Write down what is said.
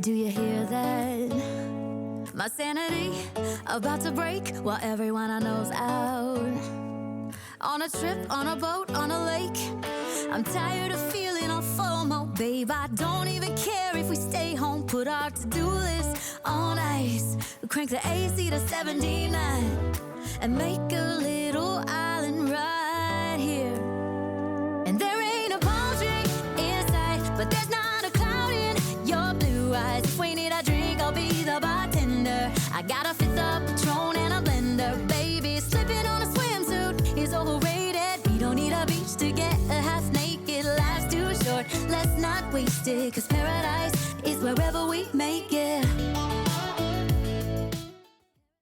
do you hear that? My sanity about to break while everyone I know's out. On a trip, on a boat, on a lake. I'm tired of feeling all FOMO, babe. I don't even care if we stay home. Put our to-do list on ice. Crank the AC to 79 and make a little island right here. And there ain't a palm tree in sight, but there's not a cloud in your blue eyes. If we need a drink, I'll be the bartender. I got a fifth of Patron and a blender, baby. Slipping on a swimsuit is overrated. We don't need a beach to get a half naked. Life's too short, let's not waste it, 'cause paradise is wherever we make it.